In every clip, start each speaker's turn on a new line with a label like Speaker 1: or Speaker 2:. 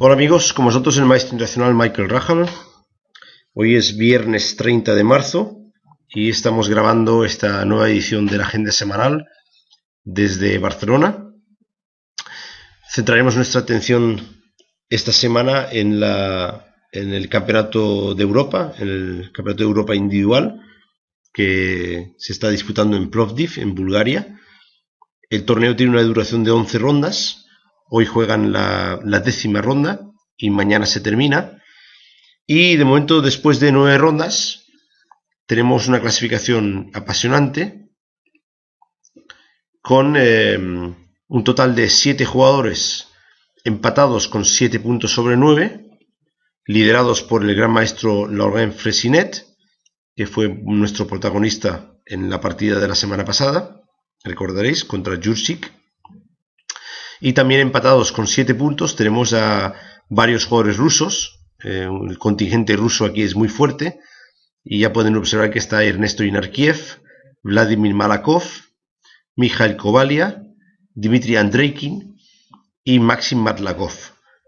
Speaker 1: Hola amigos, con vosotros el maestro internacional Michael Rahal. Hoy es viernes 30 de marzo y estamos grabando esta nueva edición de la agenda semanal desde Barcelona. Centraremos nuestra atención esta semana en el Campeonato de Europa, en el Campeonato de Europa individual que se está disputando en Plovdiv, en Bulgaria. El torneo tiene una duración de 11 rondas. Hoy juegan la 10ª ronda y mañana se termina. Y de momento, después de 9 rondas, tenemos una clasificación apasionante con un total de 7 jugadores empatados con 7 puntos sobre 9, liderados por el gran maestro Laurent Fressinet, que fue nuestro protagonista en la partida de la semana pasada, recordaréis, contra Jurčić. Y también empatados con 7 puntos tenemos a varios jugadores rusos. El contingente ruso aquí es muy fuerte. Y ya pueden observar que está Ernesto Inarkiev, Vladimir Malakov, Mikhail Kovalia, Dmitry Andreikin y Maxim Matlakov.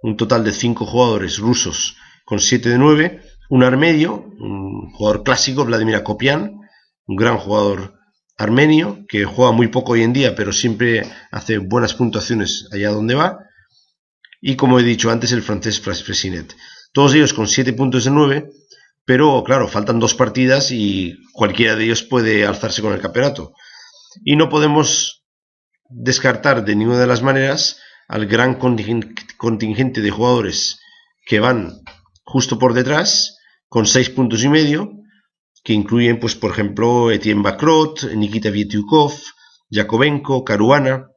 Speaker 1: Un total de 5 jugadores rusos con 7 de 9. Un armenio, un jugador clásico, Vladimir Akopian, un gran jugador armenio, que juega muy poco hoy en día, pero siempre hace buenas puntuaciones allá donde va. Y como he dicho antes, el francés Fressinet. Todos ellos con 7 puntos de 9, pero claro, faltan 2 partidas y cualquiera de ellos puede alzarse con el campeonato. Y no podemos descartar de ninguna de las maneras al gran contingente de jugadores que van justo por detrás, con 6 puntos y medio, que incluyen, pues, por ejemplo, Etienne Bacrot, Nikita Vietyukov, Yakovenko, Caruana.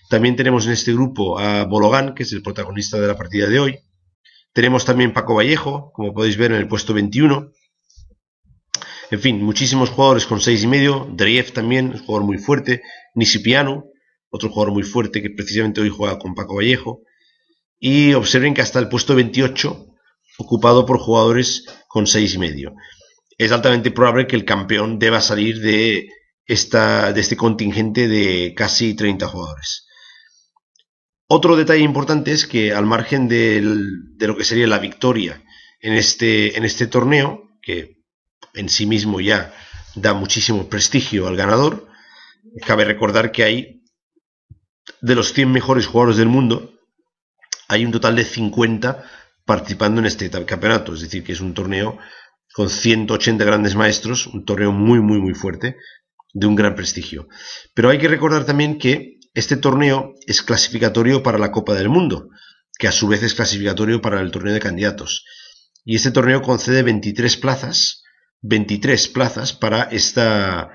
Speaker 1: También tenemos en este grupo a Bologan, que es el protagonista de la partida de hoy. Tenemos también Paco Vallejo, como podéis ver, en el puesto 21. En fin, muchísimos jugadores con 6 y medio. Driev también, un jugador muy fuerte. Nisipianu, otro jugador muy fuerte que precisamente hoy juega con Paco Vallejo. Y observen que hasta el puesto 28, ocupado por jugadores con 6 y medio. Es altamente probable que el campeón deba salir de este contingente de casi 30 jugadores. Otro detalle importante es que, al margen de lo que sería la victoria en este torneo, que en sí mismo ya da muchísimo prestigio al ganador, cabe recordar que hay, de los 100 mejores jugadores del mundo, hay un total de 50 participando en este campeonato. Es decir, que es un torneo con 180 grandes maestros, un torneo muy, muy, muy fuerte, de un gran prestigio. Pero hay que recordar también que este torneo es clasificatorio para la Copa del Mundo, que a su vez es clasificatorio para el torneo de candidatos. Y este torneo concede 23 plazas para este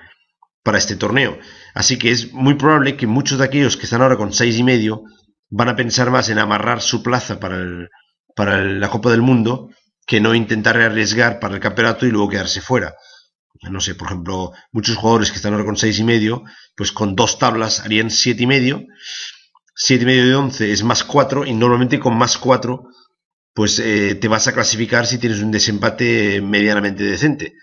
Speaker 1: torneo. Así que es muy probable que muchos de aquellos que están ahora con 6 y medio van a pensar más en amarrar su plaza para la Copa del Mundo, que no intentar arriesgar para el campeonato y luego quedarse fuera. No sé, por ejemplo, muchos jugadores que están ahora con 6 y medio, pues con 2 tablas harían 7 y medio. 7 y medio de 11 es más 4, y normalmente con más 4 pues te vas a clasificar si tienes un desempate medianamente decente.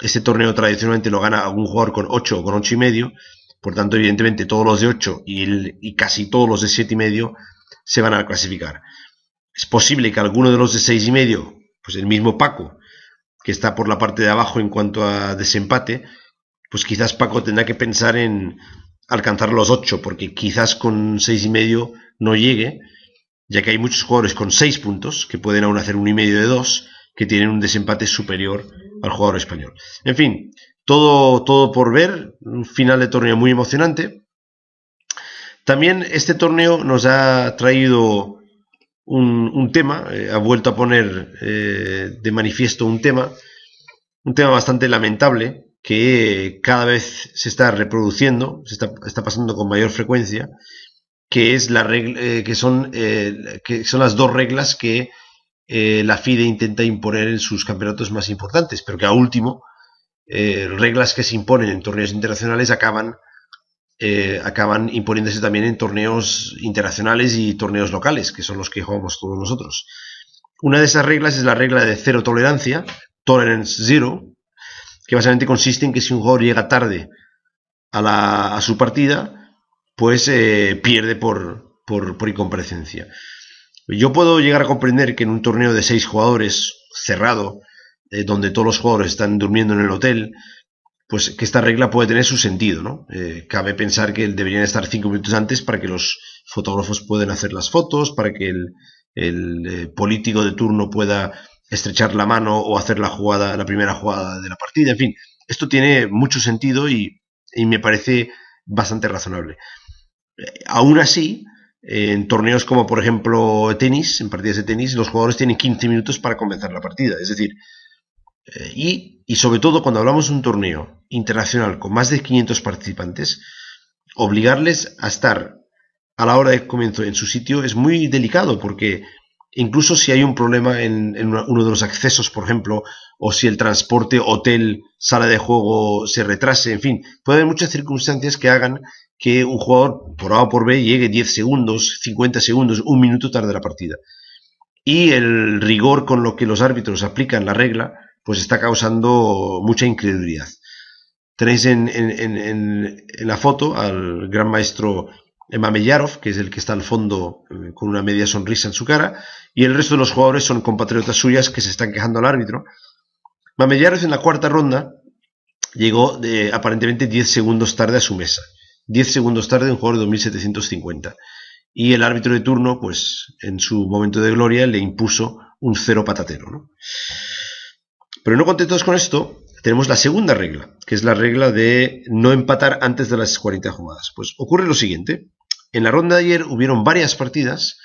Speaker 1: Este torneo tradicionalmente lo gana algún jugador con 8 o con 8 y medio. Por tanto, evidentemente todos los de 8 y casi todos los de 7 y medio se van a clasificar. Es posible que alguno de los de 6 y medio, pues el mismo Paco, que está por la parte de abajo en cuanto a desempate, pues quizás Paco tendrá que pensar en alcanzar los 8, porque quizás con 6 y medio no llegue, ya que hay muchos jugadores con 6 puntos, que pueden aún hacer 1 y medio de 2, que tienen un desempate superior al jugador español. En fin, todo por ver, un final de torneo muy emocionante. También este torneo nos ha traído un tema, ha vuelto a poner de manifiesto un tema bastante lamentable, que cada vez se está reproduciendo, está pasando con mayor frecuencia, que es que son las 2 reglas que la FIDE intenta imponer en sus campeonatos más importantes, pero que a último, reglas que se imponen en torneos internacionales acaban imponiéndose también en torneos internacionales y torneos locales, que son los que jugamos todos nosotros. Una de esas reglas es la regla de cero tolerancia, Tolerance Zero, que básicamente consiste en que si un jugador llega tarde a su partida, pues pierde por incomparecencia. Yo puedo llegar a comprender que en un torneo de 6 jugadores cerrado, donde todos los jugadores están durmiendo en el hotel, pues que esta regla puede tener su sentido, ¿no? Cabe pensar que deberían estar 5 minutos antes para que los fotógrafos puedan hacer las fotos, para que el político de turno pueda estrechar la mano o hacer la primera jugada de la partida, en fin, esto tiene mucho sentido y me parece bastante razonable. Aún así, en torneos como por ejemplo tenis, en partidas de tenis, los jugadores tienen 15 minutos para comenzar la partida, es decir, y sobre todo cuando hablamos de un torneo internacional con más de 500 participantes, obligarles a estar a la hora de comienzo en su sitio es muy delicado, porque incluso si hay un problema en uno de los accesos, por ejemplo, o si el transporte, hotel, sala de juego se retrase, en fin, puede haber muchas circunstancias que hagan que un jugador por A o por B llegue 10 segundos, 50 segundos, un minuto tarde de la partida. Y el rigor con lo que los árbitros aplican la regla, pues está causando mucha incredulidad. Tenéis en la foto al gran maestro Mameyarov, que es el que está al fondo con una media sonrisa en su cara, y el resto de los jugadores son compatriotas suyas que se están quejando al árbitro. Mameyarov en la cuarta ronda llegó aparentemente 10 segundos tarde a su mesa. 10 segundos tarde un jugador de 2750. Y el árbitro de turno, pues en su momento de gloria, le impuso un 0 patatero, ¿no? Pero no contentos con esto, tenemos la segunda regla, que es la regla de no empatar antes de las 40 jugadas. Pues ocurre lo siguiente. En la ronda de ayer hubieron varias partidas,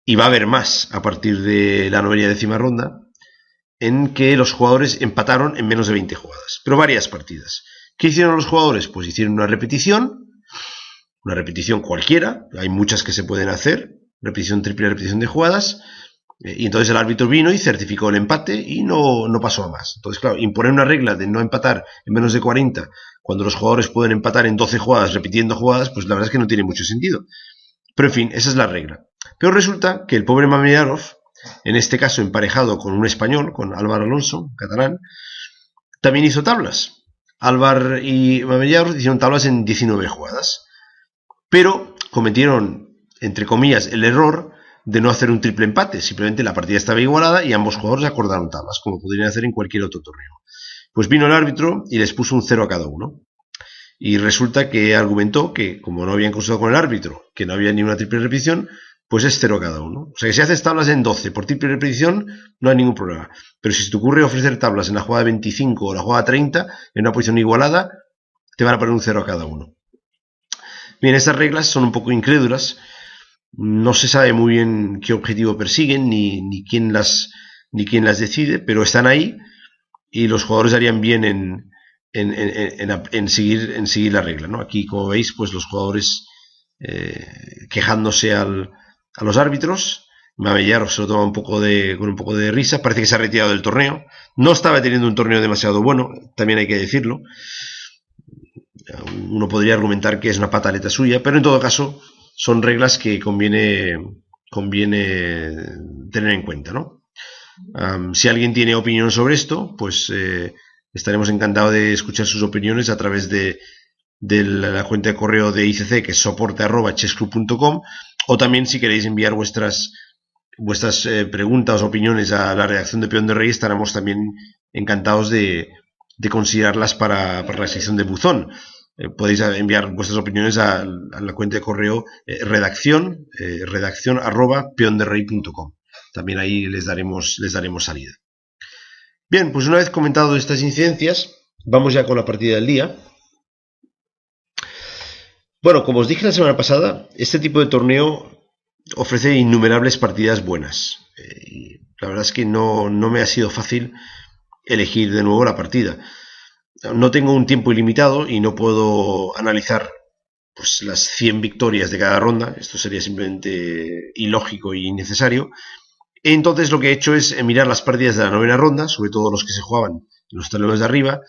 Speaker 1: y va a haber más a partir de la novena y décima ronda, en que los jugadores empataron en menos de 20 jugadas. Pero varias partidas. ¿Qué hicieron los jugadores? Pues hicieron una repetición cualquiera, hay muchas que se pueden hacer, repetición triple, repetición de jugadas, y entonces el árbitro vino y certificó el empate y no pasó a más. Entonces, claro, imponer una regla de no empatar en menos de 40 cuando los jugadores pueden empatar en 12 jugadas repitiendo jugadas, pues la verdad es que no tiene mucho sentido. Pero en fin, esa es la regla. Pero resulta que el pobre Mameyarov, en este caso emparejado con un español, con Álvaro Alonso, catalán, también hizo tablas. Álvaro y Mameyarov hicieron tablas en 19 jugadas, pero cometieron, entre comillas, el error de no hacer un triple empate. Simplemente la partida estaba igualada y ambos jugadores acordaron tablas, como podrían hacer en cualquier otro torneo. Pues vino el árbitro y les puso un 0 a cada uno. Y resulta que argumentó que, como no habían consultado con el árbitro, que no había ni una triple repetición, pues es 0 a cada uno. O sea que si haces tablas en 12 por triple repetición, no hay ningún problema. Pero si se te ocurre ofrecer tablas en la jugada 25 o la jugada 30, en una posición igualada, te van a poner un 0 a cada uno. Bien, estas reglas son un poco incrédulas. No se sabe muy bien qué objetivo persiguen ni quién las decide, pero están ahí y los jugadores harían bien en seguir la regla, ¿no? Aquí, como veis, pues los jugadores quejándose a los árbitros. Mameyarov se lo toma con un poco de risa. Parece que se ha retirado del torneo. No estaba teniendo un torneo demasiado bueno, también hay que decirlo. Uno podría argumentar que es una pataleta suya, pero en todo caso son reglas que conviene tener en cuenta, ¿no? Si alguien tiene opinión sobre esto, pues estaremos encantados de escuchar sus opiniones a través de la cuenta de correo de ICC, que es soporte@chessclub.com, o también si queréis enviar vuestras preguntas o opiniones a la redacción de Peón de Rey, estaremos también encantados de considerarlas para la sección de buzón. Podéis enviar vuestras opiniones a la cuenta de correo redacción @peonderrey.com. También ahí les daremos salida. Bien, pues una vez comentado estas incidencias, vamos ya con la partida del día. Bueno, como os dije la semana pasada, este tipo de torneo ofrece innumerables partidas buenas. La verdad es que no me ha sido fácil elegir de nuevo la partida. No tengo un tiempo ilimitado y no puedo analizar pues las 100 victorias de cada ronda. Esto sería simplemente ilógico y innecesario. Entonces lo que he hecho es mirar las partidas de la novena ronda, sobre todo los que se jugaban en los tableros de arriba,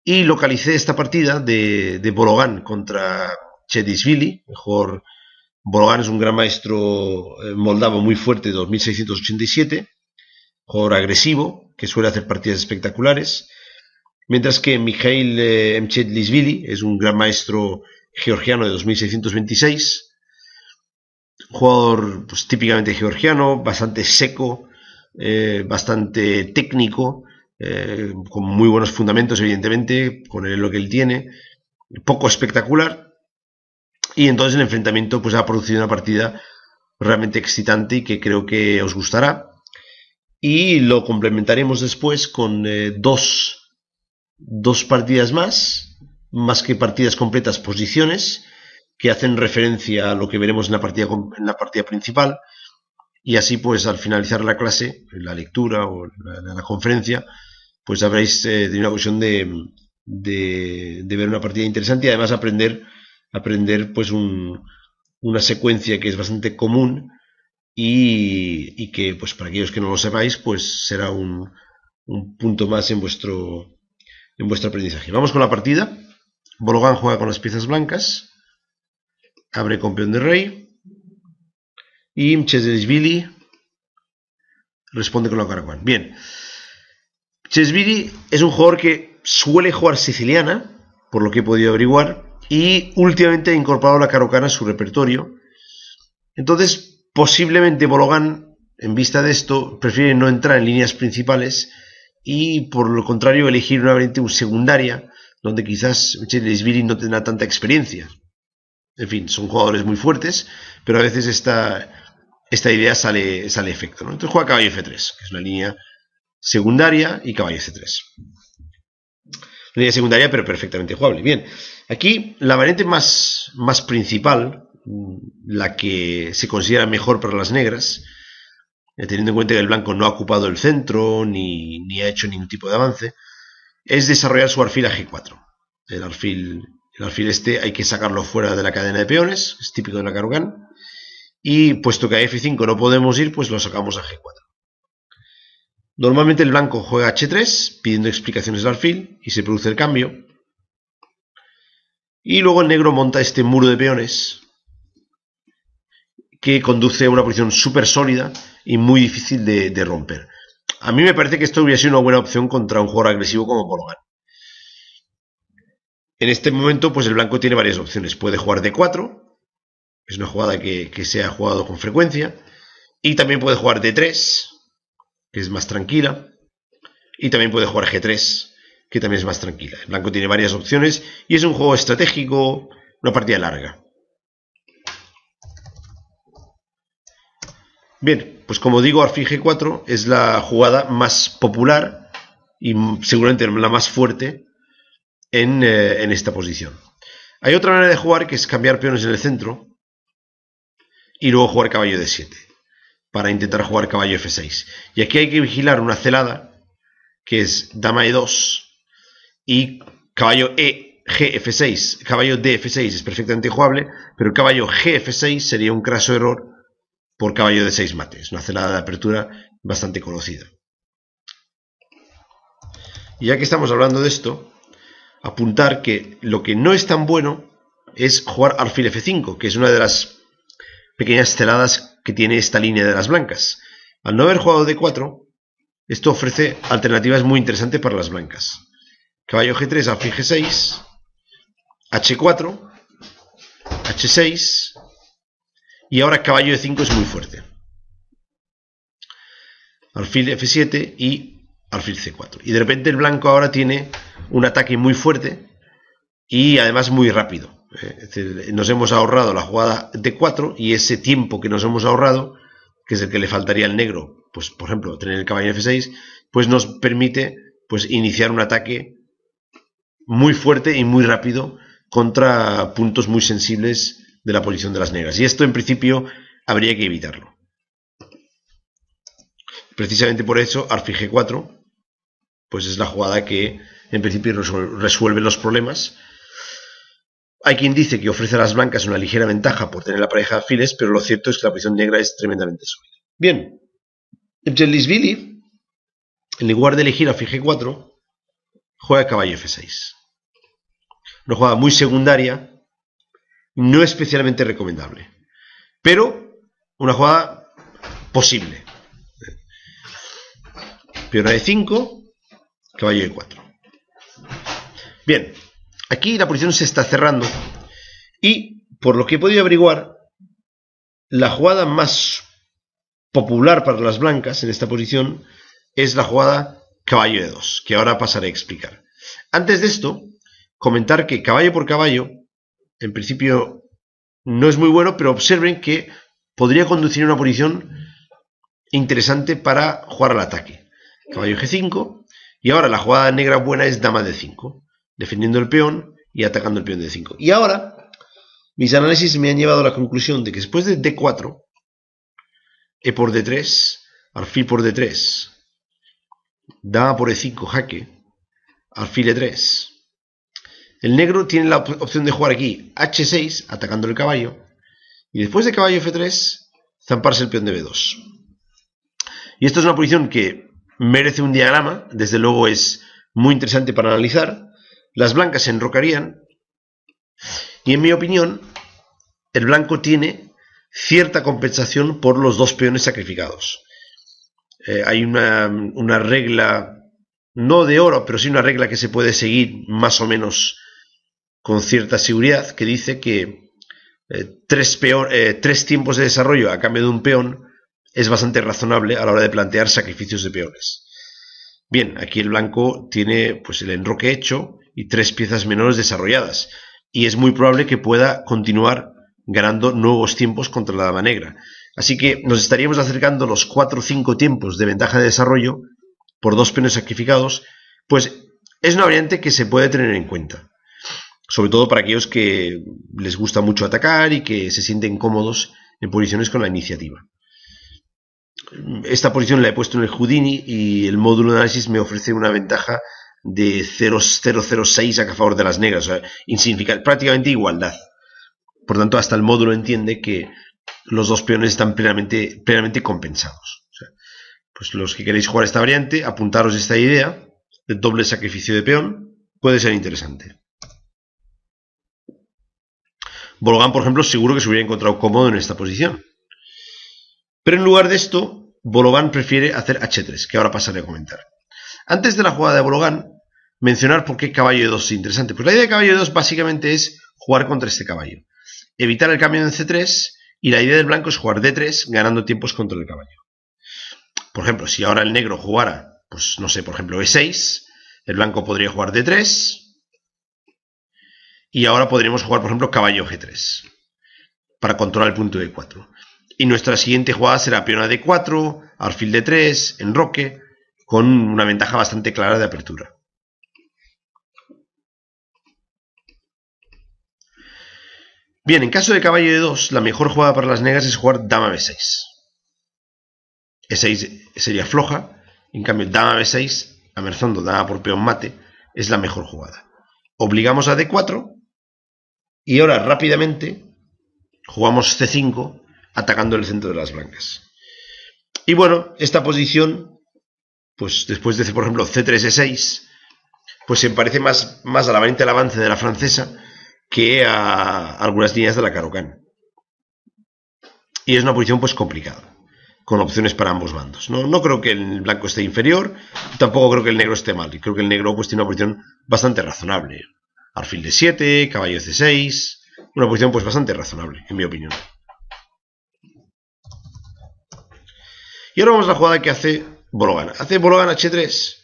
Speaker 1: y localicé esta partida de Bologan contra Chedishvili. El jugador Bologan es un gran maestro moldavo muy fuerte, de 2687, jugador agresivo, que suele hacer partidas espectaculares. Mientras que Mikhail Mchedishvili es un gran maestro georgiano de 2626, jugador pues, típicamente georgiano, bastante seco, bastante técnico, con muy buenos fundamentos, evidentemente, con lo que él tiene, poco espectacular. Y entonces el enfrentamiento pues, ha producido una partida realmente excitante y que creo que os gustará. Y lo complementaremos después con dos partidas más que partidas completas, posiciones, que hacen referencia a lo que veremos en la partida principal. Y así, pues al finalizar la clase, la lectura o la conferencia, pues habréis tenido una ocasión de ver una partida interesante y además aprender pues una secuencia que es bastante común y que, pues para aquellos que no lo sepáis, pues será un punto más en vuestro aprendizaje. Vamos con la partida. Bologan juega con las piezas blancas, abre con peón de rey y Mchezeshvili responde con la Caracuán. Bien, Mchezeshvili es un jugador que suele jugar siciliana, por lo que he podido averiguar, y últimamente ha incorporado la Caro-Kann a su repertorio. Entonces, posiblemente Bologan, en vista de esto, prefiere no entrar en líneas principales y, por lo contrario, elegir una variante secundaria, donde quizás Mchezeshvili no tendrá tanta experiencia. En fin, son jugadores muy fuertes, pero a veces esta idea sale efecto, ¿no? Entonces juega caballo F3, que es una línea secundaria, y caballo C3. Línea secundaria, pero perfectamente jugable. Bien, aquí la variante más principal, la que se considera mejor para las negras, teniendo en cuenta que el blanco no ha ocupado el centro ni ha hecho ningún tipo de avance, es desarrollar su alfil a G4. El alfil este hay que sacarlo fuera de la cadena de peones, es típico de la Caro-Kann, y puesto que a F5 no podemos ir, pues lo sacamos a G4. Normalmente el blanco juega H3 pidiendo explicaciones del alfil y se produce el cambio. Y luego el negro monta este muro de peones que conduce a una posición súper sólida y muy difícil de romper. A mí me parece que esto hubiera sido una buena opción contra un jugador agresivo como Bologan. En este momento, pues el blanco tiene varias opciones. Puede jugar D4, es una jugada que se ha jugado con frecuencia, y también puede jugar D3, que es más tranquila, y también puede jugar G3, que también es más tranquila. El blanco tiene varias opciones y es un juego estratégico, una partida larga. Bien, pues como digo, alfil G4 es la jugada más popular y seguramente la más fuerte en esta posición. Hay otra manera de jugar, que es cambiar peones en el centro y luego jugar caballo D7 para intentar jugar caballo F6. Y aquí hay que vigilar una celada, que es dama E2 y caballo G-F6. Caballo D-F6 es perfectamente jugable, pero caballo G-F6 sería un craso error por caballo de 6 mates, una celada de apertura bastante conocida. Y ya que estamos hablando de esto, apuntar que lo que no es tan bueno es jugar alfil F5, que es una de las pequeñas celadas que tiene esta línea de las blancas. Al no haber jugado D4, esto ofrece alternativas muy interesantes para las blancas. Caballo G3, alfil G6, H4, H6, y ahora caballo E5 es muy fuerte. Alfil F7 y alfil C4. Y de repente el blanco ahora tiene un ataque muy fuerte y además muy rápido. Es decir, nos hemos ahorrado la jugada D4 y ese tiempo que nos hemos ahorrado, que es el que le faltaría al negro, pues por ejemplo tener el caballo F6, pues nos permite pues iniciar un ataque muy fuerte y muy rápido contra puntos muy sensibles de la posición de las negras. Y esto en principio habría que evitarlo. Precisamente por eso alfil G4 pues es la jugada que en principio resuelve los problemas. Hay quien dice que ofrece a las blancas una ligera ventaja por tener la pareja de alfiles, pero lo cierto es que la posición negra es tremendamente sólida. Bien, Mchezeshvili, en lugar de elegir alfil G4, juega caballo F6. Una jugada muy secundaria, no especialmente recomendable, pero una jugada posible. Peón a E5, caballo E4. Bien, aquí la posición se está cerrando y, por lo que he podido averiguar, la jugada más popular para las blancas en esta posición es la jugada caballo de 2, que ahora pasaré a explicar. Antes de esto, comentar que caballo por caballo, en principio no es muy bueno, pero observen que podría conducir a una posición interesante para jugar al ataque. Caballo G5, y ahora la jugada negra buena es dama D5, defendiendo el peón y atacando el peón de D5. Y ahora, mis análisis me han llevado a la conclusión de que después de D4, E por D3, alfil por D3, dama por E5, jaque, alfil E3. El negro tiene la opción de jugar aquí H6, atacando el caballo, y después de caballo F3, zamparse el peón de B2. Y esto es una posición que merece un diagrama, desde luego es muy interesante para analizar. Las blancas se enrocarían, y en mi opinión, el blanco tiene cierta compensación por los dos peones sacrificados. Hay una regla, no de oro, pero sí una regla que se puede seguir más o menos con cierta seguridad, que dice que tres tiempos de desarrollo a cambio de un peón es bastante razonable a la hora de plantear sacrificios de peones. Bien, aquí el blanco tiene pues el enroque hecho y 3 piezas menores desarrolladas, y es muy probable que pueda continuar ganando nuevos tiempos contra la dama negra. Así que nos estaríamos acercando a los 4 o 5 tiempos de ventaja de desarrollo por 2 peones sacrificados. Pues es una variante que se puede tener en cuenta, sobre todo para aquellos que les gusta mucho atacar y que se sienten cómodos en posiciones con la iniciativa. Esta posición la he puesto en el Houdini y el módulo de análisis me ofrece una ventaja de 0,006 a favor de las negras, o sea, insignificante, prácticamente igualdad. Por tanto, hasta el módulo entiende que los dos peones están plenamente compensados. O sea, pues los que queréis jugar esta variante, apuntaros esta idea de doble sacrificio de peón, puede ser interesante. Bologán, por ejemplo, seguro que se hubiera encontrado cómodo en esta posición. Pero en lugar de esto, Bologán prefiere hacer H3, que ahora pasaré a comentar. Antes de la jugada de Bologán, mencionar por qué caballo de 2 es interesante. Pues la idea de caballo de 2 básicamente es jugar contra este caballo, evitar el cambio en C3, y la idea del blanco es jugar D3 ganando tiempos contra el caballo. Por ejemplo, si ahora el negro jugara, pues no sé, por ejemplo E6, el blanco podría jugar D3, y ahora podríamos jugar, por ejemplo, caballo G3 para controlar el punto E4. Y nuestra siguiente jugada será peón a D4, alfil D3, enroque, con una ventaja bastante clara de apertura. Bien, en caso de caballo de 2, la mejor jugada para las negras es jugar dama B6. E6 sería floja, en cambio dama B6, amenazando dama por peón mate, es la mejor jugada. Obligamos a D4 y ahora rápidamente jugamos C5 atacando el centro de las blancas. Y bueno, esta posición, pues después de, por ejemplo, C3-E6, pues se parece más a la variante del avance de la francesa que a algunas líneas de la Caro-Kann. Y es una posición pues complicada, con opciones para ambos bandos. No creo que el blanco esté inferior, tampoco creo que el negro esté mal. Y creo que el negro pues tiene una posición bastante razonable. Alfil D7, caballo C6, una posición pues bastante razonable, en mi opinión. Y ahora vamos a la jugada que hace Bologán. Hace Bologán H3.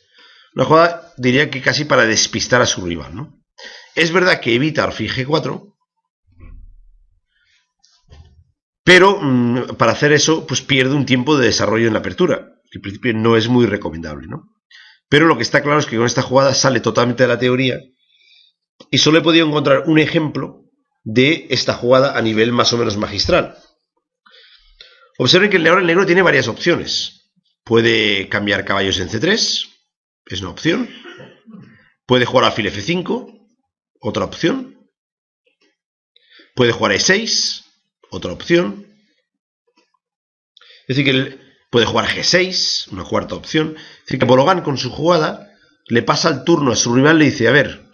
Speaker 1: Una jugada, diría que casi para despistar a su rival, ¿no? Es verdad que evita alfil G4, pero para hacer eso, pues pierde un tiempo de desarrollo en la apertura, que en principio no es muy recomendable, ¿no? Pero lo que está claro es que con esta jugada sale totalmente de la teoría y solo he podido encontrar un ejemplo de esta jugada a nivel más o menos magistral. Observen que ahora el negro tiene varias opciones. Puede cambiar caballos en C3, es una opción. Puede jugar alfil F5, otra opción. Puede jugar E6, otra opción. Es decir, que puede jugar G6, una cuarta opción. Es decir, que Bologán con su jugada le pasa el turno a su rival y le dice: a ver,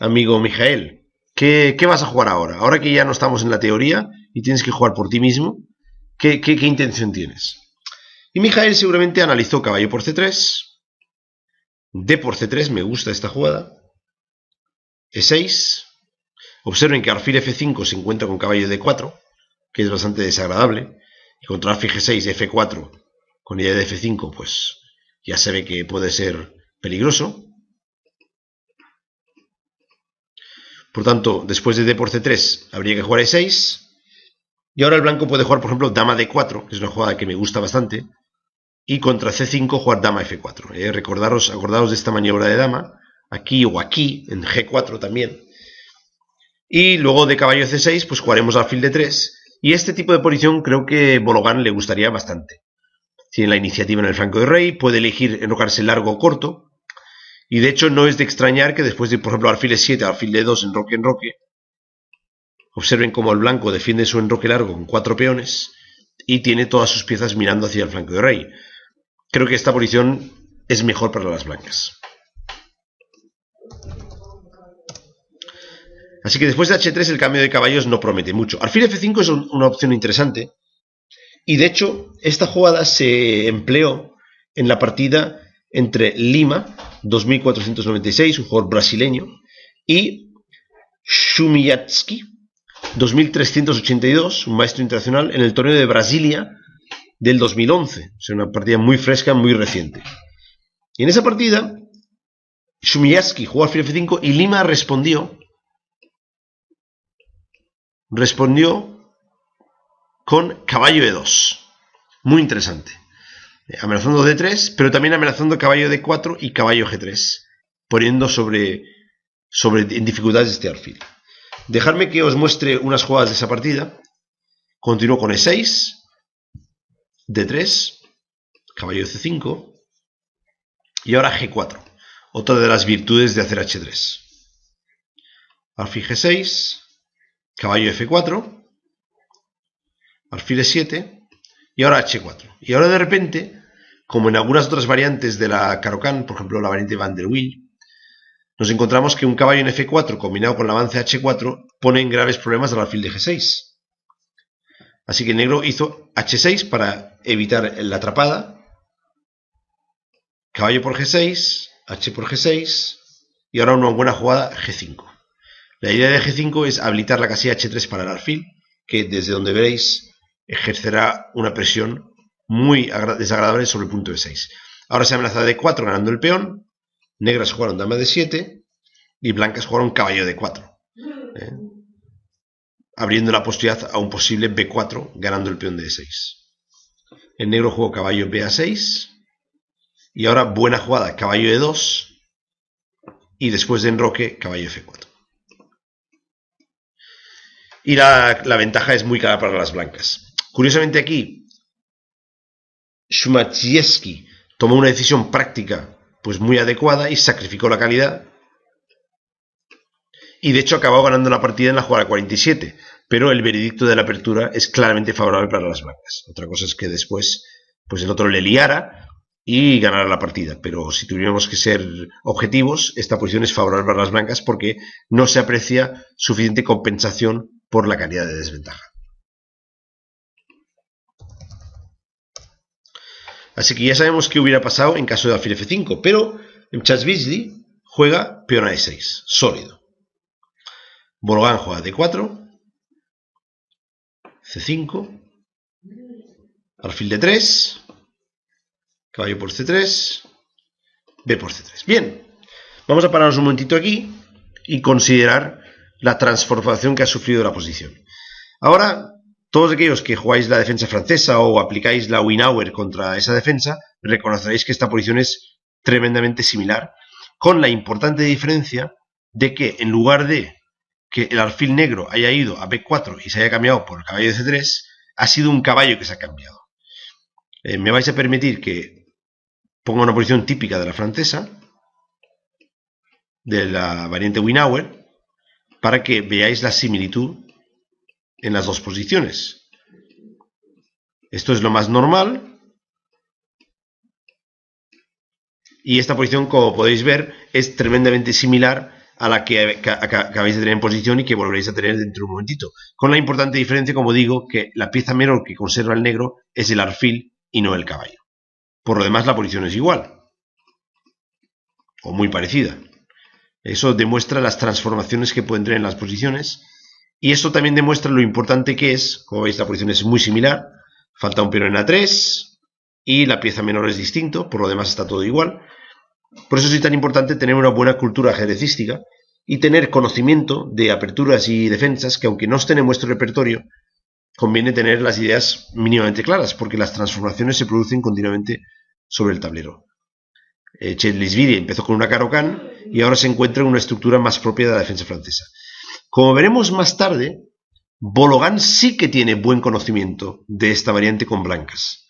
Speaker 1: amigo Mijael, ¿qué vas a jugar ahora? Ahora que ya no estamos en la teoría y tienes que jugar por ti mismo, ¿qué intención tienes? Y Mijael seguramente analizó caballo por C3, D por C3, me gusta esta jugada, E6, observen que alfil F5 se encuentra con caballo D4, que es bastante desagradable. Y contra alfil G6, F4, con idea de F5, pues ya se ve que puede ser peligroso. Por tanto, después de D por C3, habría que jugar E6. Y ahora el blanco puede jugar, por ejemplo, dama D4, que es una jugada que me gusta bastante. Y contra C5 jugar dama F4. Acordaros de esta maniobra de dama, aquí o aquí, en G4 también. Y luego de caballo C6, pues jugaremos alfil D3. Y este tipo de posición creo que Bologan le gustaría bastante. Tiene la iniciativa en el flanco de rey, puede elegir enrocarse largo o corto. Y de hecho no es de extrañar que después de, por ejemplo, alfil E7, alfil D2, enroque, observen cómo el blanco defiende su enroque largo con 4 peones y tiene todas sus piezas mirando hacia el flanco de rey. Creo que esta posición es mejor para las blancas. Así que después de H3 el cambio de caballos no promete mucho. Alfil F5 es una opción interesante. Y de hecho, esta jugada se empleó en la partida entre Lima, 2496, un jugador brasileño, y Shumiatski, 2382, un maestro internacional, en el torneo de Brasilia del 2011. O sea, una partida muy fresca, muy reciente. Y en esa partida, Shumiatski jugó alfil F5 y Lima respondió con caballo E2. Muy interesante. Amenazando D3, pero también amenazando caballo D4 y caballo G3, poniendo en dificultades este alfil. Dejadme que os muestre unas jugadas de esa partida. Continúo con E6, D3, caballo C5 y ahora G4. Otra de las virtudes de hacer H3. Alfil G6, caballo F4, alfil E7 y ahora H4. Y ahora de repente, como en algunas otras variantes de la Caro-Kann, por ejemplo la variante Van der Wiel, nos encontramos que un caballo en F4 combinado con el avance H4 pone en graves problemas al alfil de G6. Así que el negro hizo H6 para evitar la atrapada. Caballo por G6, H por G6 y ahora una buena jugada G5. La idea de G5 es habilitar la casilla H3 para el alfil, que desde donde veréis ejercerá una presión muy desagradable sobre el punto E6. Ahora se amenaza D4 ganando el peón. Negras jugaron dama D7 y blancas jugaron caballo D4, abriendo la posibilidad a un posible B4 ganando el peón de E6. El negro jugó caballo BA6 y ahora buena jugada caballo E2 y después de enroque caballo F4. Y la ventaja es muy clara para las blancas. Curiosamente aquí Shumatsievski tomó una decisión práctica pues muy adecuada y sacrificó la calidad. Y de hecho acabó ganando la partida en la jugada 47. Pero el veredicto de la apertura es claramente favorable para las blancas. Otra cosa es que después pues el otro le liara y ganara la partida. Pero si tuviéramos que ser objetivos, esta posición es favorable para las blancas porque no se aprecia suficiente compensación por la calidad de desventaja. Así que ya sabemos qué hubiera pasado en caso de alfil F5, pero Mchazvizli juega peón a E6, sólido. Bologan juega D4, C5, alfil D3, caballo por C3, B por C3. Bien, vamos a pararnos un momentito aquí y considerar la transformación que ha sufrido la posición. Ahora, todos aquellos que jugáis la defensa francesa o aplicáis la Winauer contra esa defensa, reconoceréis que esta posición es tremendamente similar, con la importante diferencia de que en lugar de que el alfil negro haya ido a B4 y se haya cambiado por el caballo de C3, ha sido un caballo que se ha cambiado. Me vais a permitir que ponga una posición típica de la francesa, de la variante Winauer, para que veáis la similitud en las dos posiciones. Esto es lo más normal. Y esta posición, como podéis ver, es tremendamente similar a la que acabáis de tener en posición y que volveréis a tener dentro de un momentito. Con la importante diferencia, como digo, que la pieza menor que conserva el negro es el alfil y no el caballo. Por lo demás, la posición es igual. O muy parecida. Eso demuestra las transformaciones que pueden tener en las posiciones Y esto también demuestra lo importante que es. Como veis, la posición es muy similar. Falta un peón en A3 y la pieza menor es distinto, por lo demás está todo igual. Por eso es tan importante tener una buena cultura ajedrecística y tener conocimiento de aperturas y defensas que, aunque no estén en vuestro repertorio, conviene tener las ideas mínimamente claras, porque las transformaciones se producen continuamente sobre el tablero. Chetlisvili empezó con una Caro-Kann y ahora se encuentra en una estructura más propia de la defensa francesa. Como veremos más tarde, Bologan sí que tiene buen conocimiento de esta variante con blancas.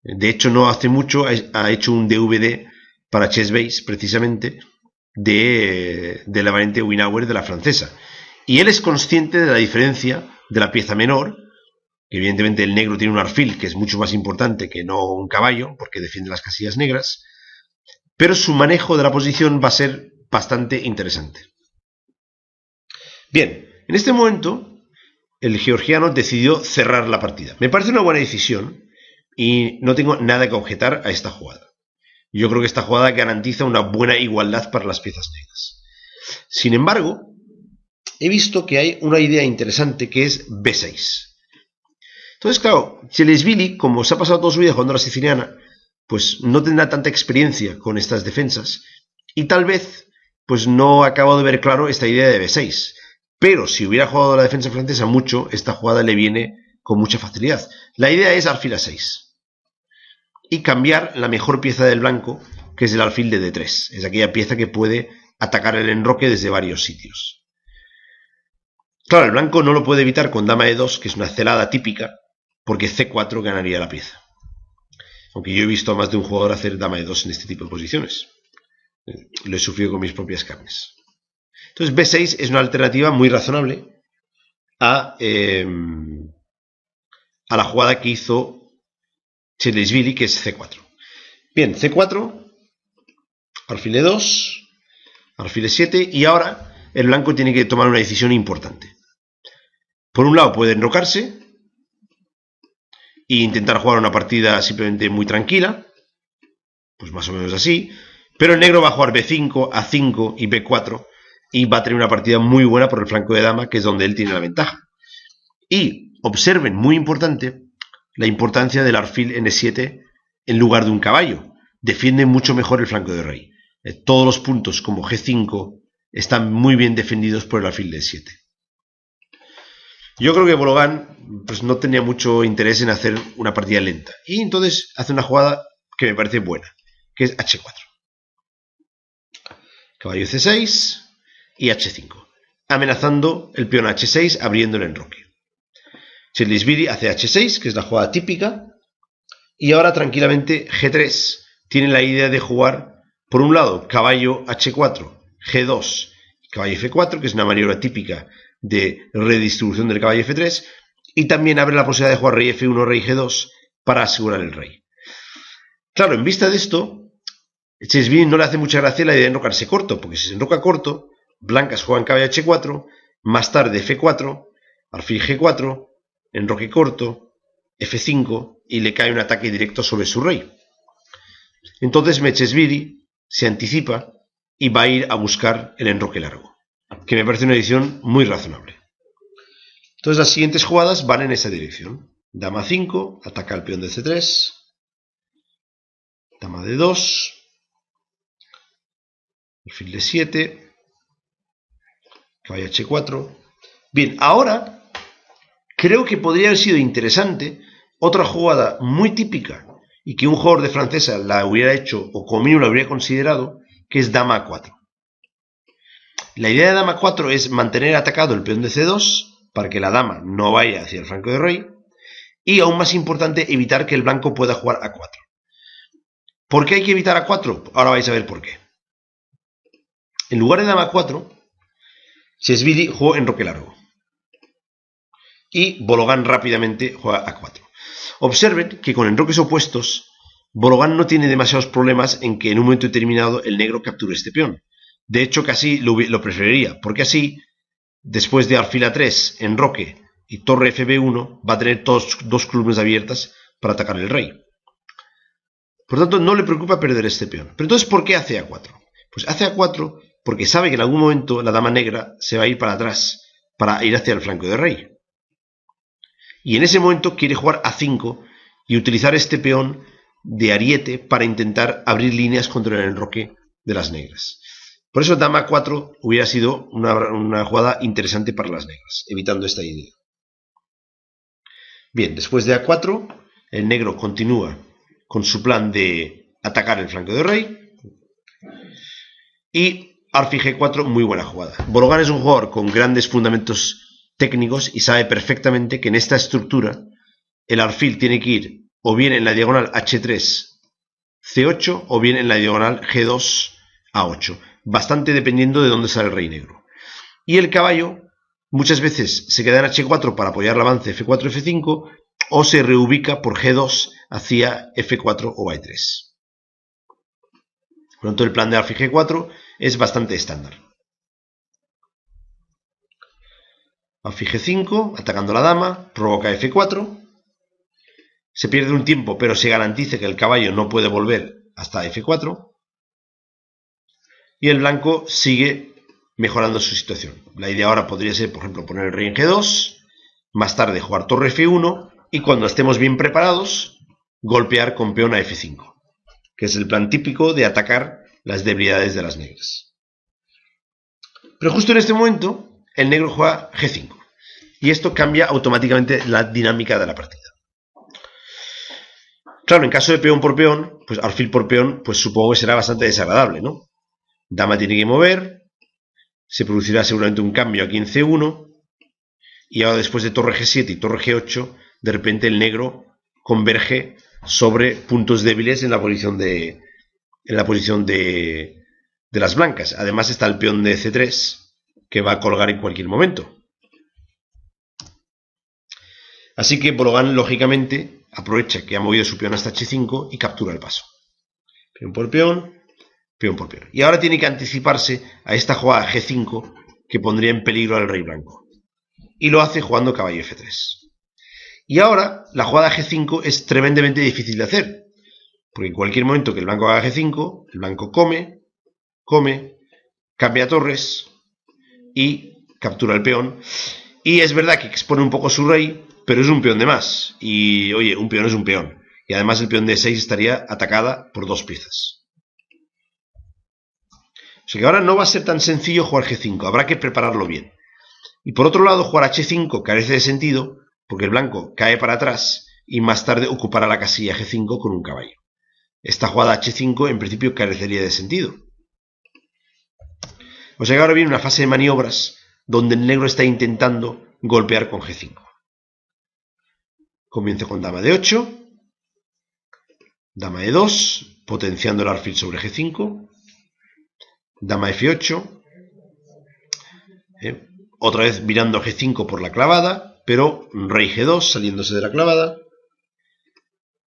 Speaker 1: De hecho, no hace mucho ha hecho un DVD para Chessbase, precisamente, de la variante Winauer de la francesa. Y él es consciente de la diferencia de la pieza menor, que evidentemente el negro tiene un alfil que es mucho más importante que no un caballo, porque defiende las casillas negras, pero su manejo de la posición va a ser bastante interesante. Bien, en este momento el georgiano decidió cerrar la partida. Me parece una buena decisión y no tengo nada que objetar a esta jugada. Yo creo que esta jugada garantiza una buena igualdad para las piezas negras. Sin embargo, he visto que hay una idea interesante que es B6. Entonces, claro, Chetlisvili, como se ha pasado toda su vida jugando a la siciliana, pues no tendrá tanta experiencia con estas defensas y tal vez pues no ha acabado de ver claro esta idea de B6. Pero si hubiera jugado la defensa francesa mucho, esta jugada le viene con mucha facilidad. La idea es alfil A6 y cambiar la mejor pieza del blanco, que es el alfil de D3. Es aquella pieza que puede atacar el enroque desde varios sitios. Claro, el blanco no lo puede evitar con dama E2, que es una celada típica, porque C4 ganaría la pieza. Aunque yo he visto a más de un jugador hacer dama E2 en este tipo de posiciones. Lo he sufrido con mis propias carnes. Entonces B6 es una alternativa muy razonable a la jugada que hizo Chetlisvili, que es C4. Bien, C4, alfil E2, alfil E7, y ahora el blanco tiene que tomar una decisión importante. Por un lado puede enrocarse e intentar jugar una partida simplemente muy tranquila, pues más o menos así, pero el negro va a jugar B5, A5 y B4 y va a tener una partida muy buena por el flanco de dama, que es donde él tiene la ventaja. Y observen, muy importante, la importancia del alfil N7 en lugar de un caballo. Defiende mucho mejor el flanco de rey. Todos los puntos como G5 están muy bien defendidos por el alfil de E7. Yo creo que Bologan pues, no tenía mucho interés en hacer una partida lenta. Y entonces hace una jugada que me parece buena, que es H4. Caballo C6 y H5. Amenazando el peón H6, abriendo el enroque. Chetlisvili hace H6, que es la jugada típica. Y ahora tranquilamente G3 tiene la idea de jugar, por un lado, caballo H4, G2, caballo F4, que es una maniobra típica de redistribución del caballo F3, y también abre la posibilidad de jugar rey F1, rey G2 para asegurar el rey. Claro, en vista de esto, Chetlisvili no le hace mucha gracia la idea de enrocarse corto, porque si se enroca corto, blancas juegan caballo H4, más tarde F4, alfil G4, enroque corto, F5 y le cae un ataque directo sobre su rey. Entonces Chetlisvili se anticipa y va a ir a buscar el enroque largo, que me parece una decisión muy razonable. Entonces las siguientes jugadas van en esa dirección. Dama 5, ataca al peón de C3, dama D2, alfil de 7, caballo H4. Bien, ahora creo que podría haber sido interesante otra jugada muy típica y que un jugador de francesa la hubiera hecho o como mínimo la hubiera considerado, que es dama A4. La idea de dama A4 es mantener atacado el peón de C2 para que la dama no vaya hacia el flanco de rey y, aún más importante, evitar que el blanco pueda jugar A4. ¿Por qué hay que evitar A4? Ahora vais a ver por qué. En lugar de dama A4, Chetlisvili jugó enroque largo y Bologan rápidamente juega A4. Observen que con enroques opuestos, Bologan no tiene demasiados problemas en que en un momento determinado el negro capture este peón. De hecho, casi lo preferiría, porque así, después de alfil A3, enroque y torre FB1, va a tener dos columnas abiertas para atacar el rey. Por tanto, no le preocupa perder este peón. Pero entonces, ¿por qué hace A4? Pues hace A4 porque sabe que en algún momento la dama negra se va a ir para atrás para ir hacia el flanco de rey. Y en ese momento quiere jugar A5 y utilizar este peón de ariete para intentar abrir líneas contra el enroque de las negras. Por eso dama 4 hubiera sido una jugada interesante para las negras, evitando esta idea. Bien, después de A4, el negro continúa con su plan de atacar el flanco de rey. Y alfil G4, muy buena jugada. Bologan es un jugador con grandes fundamentos técnicos y sabe perfectamente que en esta estructura el alfil tiene que ir o bien en la diagonal H3, C8 o bien en la diagonal G2, A8. Bastante dependiendo de dónde sale el rey negro. Y el caballo muchas veces se queda en H4 para apoyar el avance F4, F5 o se reubica por G2 hacia F4 o E3. Por lo tanto, el plan de alfil G4 es bastante estándar. Alfil G5, atacando la dama, provoca F4. Se pierde un tiempo, pero se garantiza que el caballo no puede volver hasta F4. Y el blanco sigue mejorando su situación. La idea ahora podría ser, por ejemplo, poner el rey en G2, más tarde jugar torre F1 y cuando estemos bien preparados, golpear con peón a F5, que es el plan típico de atacar las debilidades de las negras. Pero justo en este momento, el negro juega G5 y esto cambia automáticamente la dinámica de la partida. Claro, en caso de peón por peón, pues alfil por peón, pues supongo que será bastante desagradable, ¿no? Dama tiene que mover, se producirá seguramente un cambio aquí en C1 y ahora después de torre G7 y torre G8, de repente el negro converge sobre puntos débiles en la posición de las blancas. Además está el peón de C3 que va a colgar en cualquier momento. Así que Bologan lógicamente aprovecha que ha movido su peón hasta H5 y captura el paso. Peón por peón, peón por peón. Y ahora tiene que anticiparse a esta jugada G5 que pondría en peligro al rey blanco. Y lo hace jugando caballo F3. Y ahora la jugada G5 es tremendamente difícil de hacer. Porque en cualquier momento que el blanco haga G5, el blanco come, cambia torres y captura el peón. Y es verdad que expone un poco su rey, pero es un peón de más. Y oye, un peón es un peón. Y además el peón de 6 estaría atacada por 2 piezas. O sea que ahora no va a ser tan sencillo jugar G5, habrá que prepararlo bien. Y por otro lado, jugar H5 carece de sentido, porque el blanco cae para atrás y más tarde ocupará la casilla G5 con un caballo. Esta jugada H5 en principio carecería de sentido. O sea que ahora viene una fase de maniobras donde el negro está intentando golpear con G5. Comienzo con dama D8, dama E2, potenciando el alfil sobre G5, dama F8, otra vez mirando G5 por la clavada, pero rey G2 saliéndose de la clavada,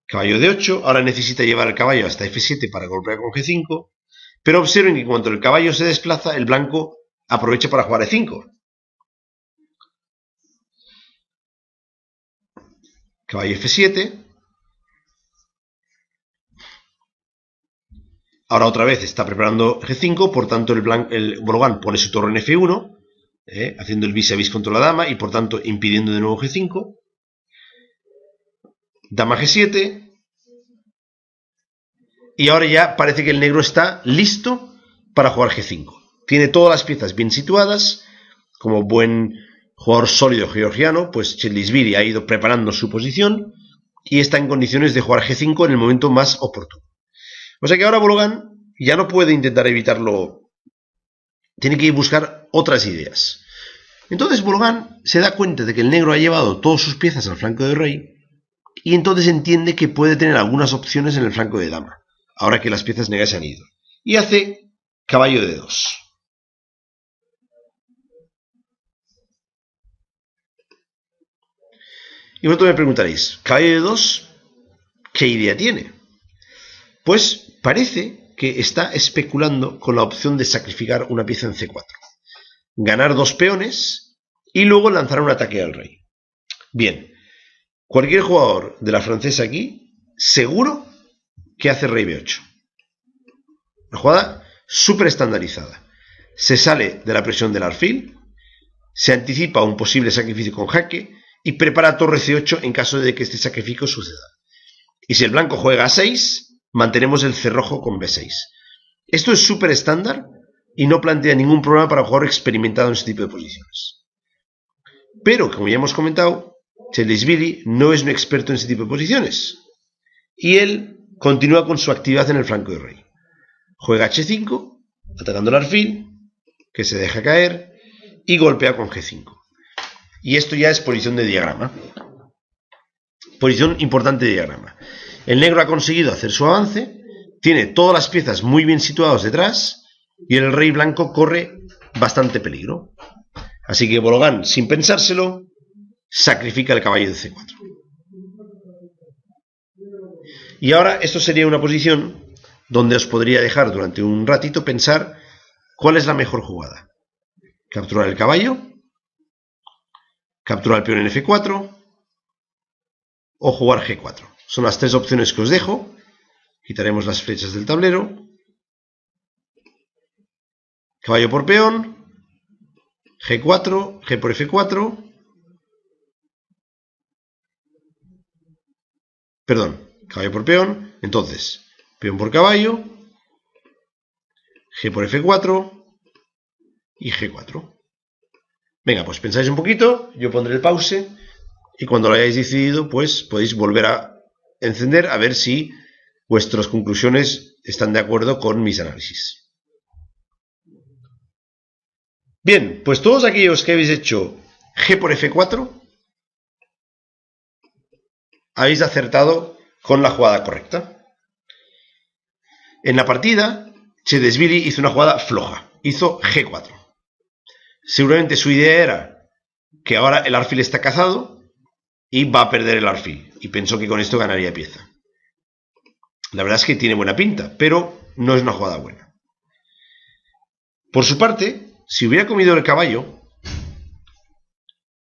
Speaker 1: caballo D8, ahora necesita llevar el caballo hasta F7 para golpear con G5, pero observen que cuando el caballo se desplaza, el blanco aprovecha para jugar E5. Caballo F7. Ahora otra vez está preparando G5, por tanto el Bologan pone su torre en F1, haciendo el vis a vis contra la dama y por tanto impidiendo de nuevo G5. Dama G7. Y ahora ya parece que el negro está listo para jugar G5. Tiene todas las piezas bien situadas. Como buen jugador sólido georgiano, pues Chelishvili ha ido preparando su posición y está en condiciones de jugar G5 en el momento más oportuno. O sea que ahora Bologan ya no puede intentar evitarlo. Tiene que buscar otras ideas. Entonces Bologan se da cuenta de que el negro ha llevado todas sus piezas al flanco de rey y entonces entiende que puede tener algunas opciones en el flanco de dama, ahora que las piezas negras se han ido. Y hace caballo de 2. Y vosotros me preguntaréis, caballo de 2, ¿qué idea tiene? Pues parece que está especulando con la opción de sacrificar una pieza en C4. Ganar 2 peones y luego lanzar un ataque al rey. Bien, cualquier jugador de la francesa aquí, seguro que hace rey B8. Una jugada súper estandarizada. Se sale de la presión del alfil, se anticipa un posible sacrificio con jaque y prepara torre C8 en caso de que este sacrificio suceda. Y si el blanco juega a 6, mantenemos el cerrojo con B6. Esto es súper estándar y no plantea ningún problema para un jugador experimentado en este tipo de posiciones. Pero, como ya hemos comentado, Tselisvili no es un experto en este tipo de posiciones. Y él continúa con su actividad en el flanco de rey. Juega H5, atacando el alfil, que se deja caer, y golpea con G5. Y esto ya es posición de diagrama. Posición importante de diagrama. El negro ha conseguido hacer su avance, tiene todas las piezas muy bien situadas detrás, y el rey blanco corre bastante peligro. Así que Bologán, sin pensárselo, sacrifica el caballo de C4. Y ahora esto sería una posición donde os podría dejar durante un ratito pensar cuál es la mejor jugada. Capturar el caballo, capturar el peón en F4 o jugar G4. Son las tres opciones que os dejo. Quitaremos las flechas del tablero. Caballo por peón, G4, G por F4. Perdón, caballo por peón. Entonces, peón por caballo, G por F4 y G4. Venga, pues pensáis un poquito, yo pondré el pause y cuando lo hayáis decidido, pues podéis volver a encender a ver si vuestras conclusiones están de acuerdo con mis análisis. Bien, pues todos aquellos que habéis hecho G por F4 habéis acertado con la jugada correcta. En la partida, Tselisvili hizo una jugada floja, hizo G4. Seguramente su idea era que ahora el alfil está cazado y va a perder el alfil, y pensó que con esto ganaría pieza. La verdad es que tiene buena pinta, pero no es una jugada buena. Por su parte, si hubiera comido el caballo,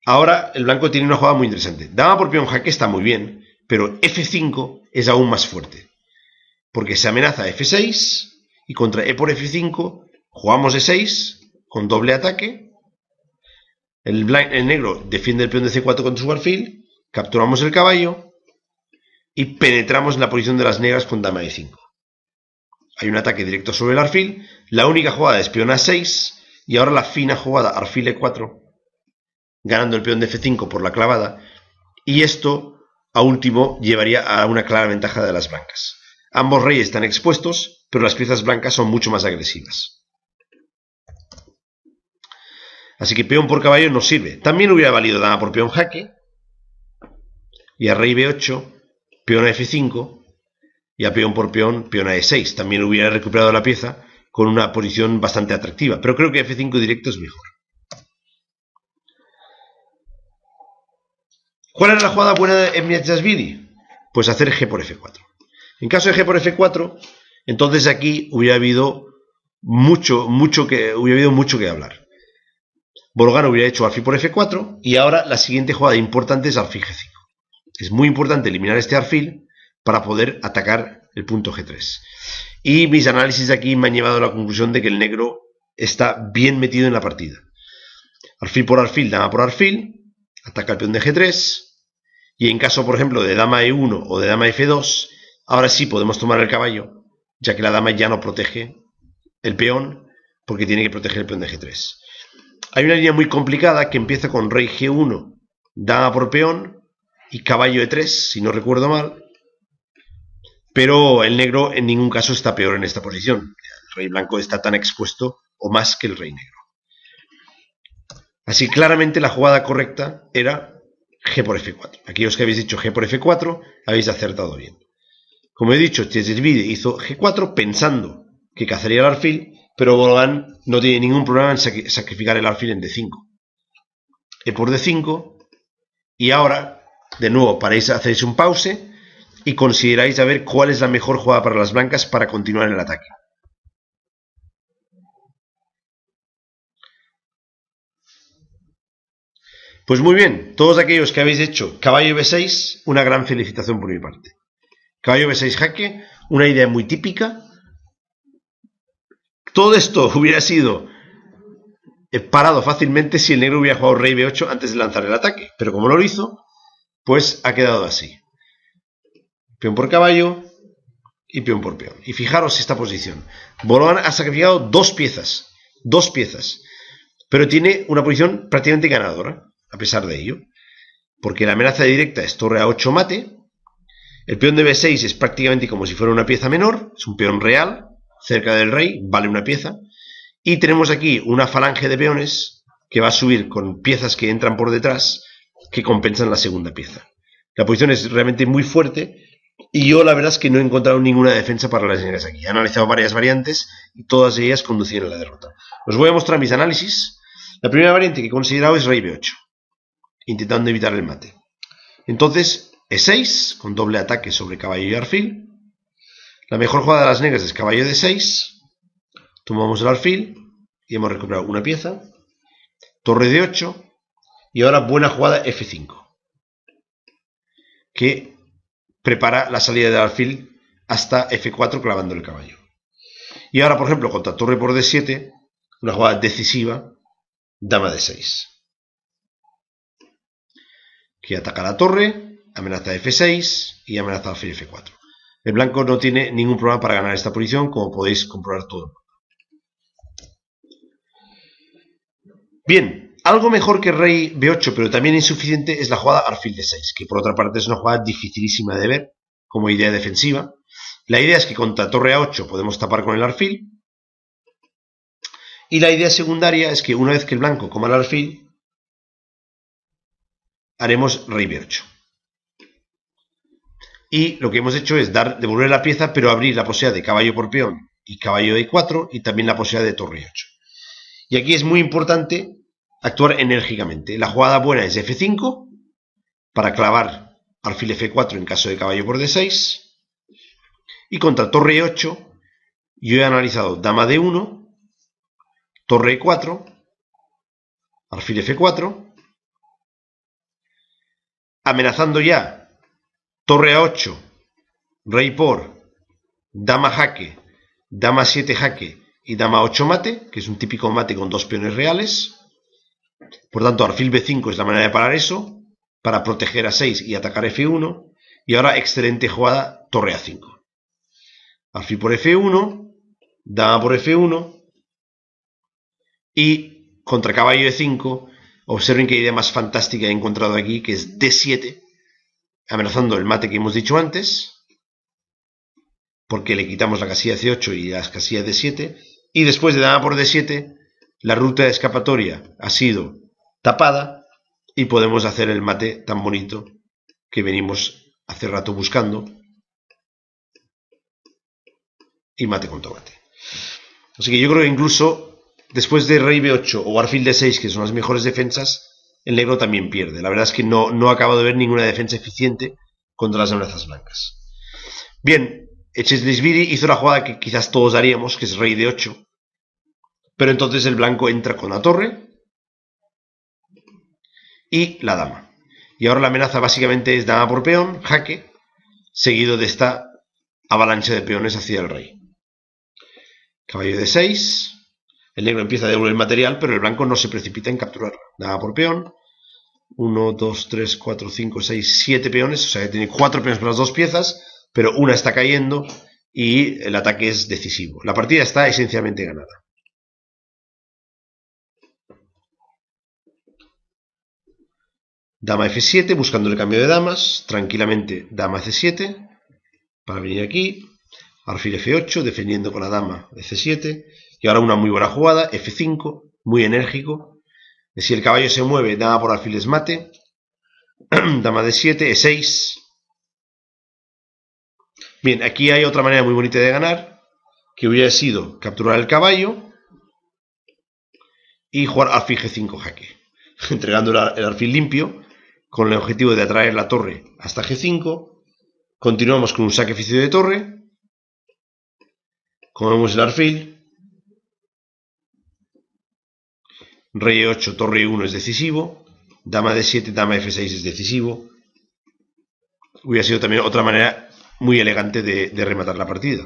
Speaker 1: ahora el blanco tiene una jugada muy interesante. Dama por peón jaque está muy bien, pero F5 es aún más fuerte, porque se amenaza F6 y contra E por F5 jugamos E6 con doble ataque. El negro defiende el peón de C4 con su alfil, capturamos el caballo y penetramos en la posición de las negras con dama E5. Hay un ataque directo sobre el alfil, la única jugada es peón A6 y ahora la fina jugada alfil E4, ganando el peón de F5 por la clavada, y esto a último llevaría a una clara ventaja de las blancas. Ambos reyes están expuestos, pero las piezas blancas son mucho más agresivas. Así que peón por caballo no sirve. También hubiera valido dama por peón jaque, y a rey B8, peón a F5, y a peón por peón, peón a E6. También hubiera recuperado la pieza con una posición bastante atractiva, pero creo que F5 directo es mejor. ¿Cuál era la jugada buena en Tselisvili? Pues hacer G por F4. En caso de G por F4, entonces aquí hubiera habido mucho que hablar. Bologán hubiera hecho alfil por F4 y ahora la siguiente jugada importante es alfil G5. Es muy importante eliminar este alfil para poder atacar el punto G3. Y mis análisis aquí me han llevado a la conclusión de que el negro está bien metido en la partida. Alfil por alfil, dama por alfil, ataca el peón de G3, y en caso, por ejemplo, de dama E1 o de dama F2, ahora sí podemos tomar el caballo, ya que la dama ya no protege el peón, porque tiene que proteger el peón de G3. Hay una línea muy complicada que empieza con rey G1, dama por peón, y caballo E3, si no recuerdo mal, pero el negro en ningún caso está peor en esta posición. El rey blanco está tan expuesto o más que el rey negro. Así claramente la jugada correcta era G por F4. Aquellos que habéis dicho G por F4 habéis acertado bien. Como he dicho, Tselisvili hizo G4 pensando que cazaría el alfil, pero Bologán no tiene ningún problema en sacrificar el alfil en D5. E por D5, y ahora, de nuevo, hacéis un pause y consideráis a ver cuál es la mejor jugada para las blancas para continuar el ataque. Pues muy bien, todos aquellos que habéis hecho caballo B6, una gran felicitación por mi parte. Caballo B6 jaque, una idea muy típica. Todo esto hubiera sido parado fácilmente si el negro hubiera jugado rey b8 antes de lanzar el ataque. Pero como no lo hizo, pues ha quedado así. Peón por caballo y peón por peón. Y fijaros esta posición. Bolovan ha sacrificado dos piezas. Pero tiene una posición prácticamente ganadora, a pesar de ello. Porque la amenaza directa es torre a8 mate. El peón de b6 es prácticamente como si fuera una pieza menor. Es un peón real, cerca del rey, vale una pieza. Y tenemos aquí una falange de peones que va a subir con piezas que entran por detrás que compensan la segunda pieza. La posición es realmente muy fuerte y yo la verdad es que no he encontrado ninguna defensa para las negras aquí. He analizado varias variantes y todas ellas conducían a la derrota. Os voy a mostrar mis análisis. La primera variante que he considerado es rey b8, intentando evitar el mate. Entonces, e6 con doble ataque sobre caballo y alfil. La mejor jugada de las negras es caballo d6. Tomamos el alfil y hemos recuperado una pieza. Torre d8 y ahora buena jugada f5, que prepara la salida del alfil hasta f4 clavando el caballo. Y ahora, por ejemplo, contra torre por d7, una jugada decisiva, dama d6, que ataca la torre, amenaza f6 y amenaza alfil f4. El blanco no tiene ningún problema para ganar esta posición, como podéis comprobar todo. Bien, algo mejor que rey b8, pero también insuficiente, es la jugada alfil d6, que por otra parte es una jugada dificilísima de ver como idea defensiva. La idea es que contra torre a8 podemos tapar con el alfil. Y la idea secundaria es que una vez que el blanco coma el alfil, haremos rey b8. Y lo que hemos hecho es devolver la pieza, pero abrir la posibilidad de caballo por peón y caballo e4 y también la posibilidad de torre e8. Y aquí es muy importante actuar enérgicamente. La jugada buena es f5 para clavar alfil f4 en caso de caballo por d6. Y contra torre e8 yo he analizado dama d1, torre e4, alfil f4, amenazando ya torre a8, rey por, dama jaque, dama 7 jaque y dama 8 mate, que es un típico mate con dos peones reales. Por tanto, alfil b5 es la manera de parar eso, para proteger a 6 y atacar f1. Y ahora, excelente jugada, torre a5. Alfil por f1, dama por f1 y contra caballo e5. Observen qué idea más fantástica he encontrado aquí, que es d7, amenazando el mate que hemos dicho antes, porque le quitamos la casilla c8 y las casillas d7, y después de dama por d7, la ruta de escapatoria ha sido tapada y podemos hacer el mate tan bonito que venimos hace rato buscando, y mate con tomate. Así que yo creo que incluso después de rey b8 o alfil d6, que son las mejores defensas, el negro también pierde. La verdad es que no acabo de ver ninguna defensa eficiente contra las amenazas blancas. Bien, Echezlishvili hizo la jugada que quizás todos haríamos, que es rey d8, pero entonces el blanco entra con la torre y la dama. Y ahora la amenaza básicamente es dama por peón, jaque, seguido de esta avalancha de peones hacia el rey. Caballo de 6. El negro empieza a devolver el material, pero el blanco no se precipita en capturarlo. Dama por peón. 1, 2, 3, 4, 5, 6, 7 peones. O sea que tiene 4 peones por las dos piezas, pero una está cayendo y el ataque es decisivo. La partida está esencialmente ganada. Dama f7, buscando el cambio de damas. Tranquilamente, dama c7, para venir aquí. Alfil f8, defendiendo con la dama de c7. Y ahora una muy buena jugada, f5, muy enérgico. Si el caballo se mueve, dama por alfil es mate. Dama d7, e6. Bien, aquí hay otra manera muy bonita de ganar, que hubiera sido capturar el caballo y jugar alfil g5 jaque, entregando el alfil limpio, con el objetivo de atraer la torre hasta g5. Continuamos con un sacrificio de torre. Comemos el alfil. Rey e8, torre e1 es decisivo. Dama d7, dama f6 es decisivo. Hubiera sido también otra manera muy elegante de rematar la partida.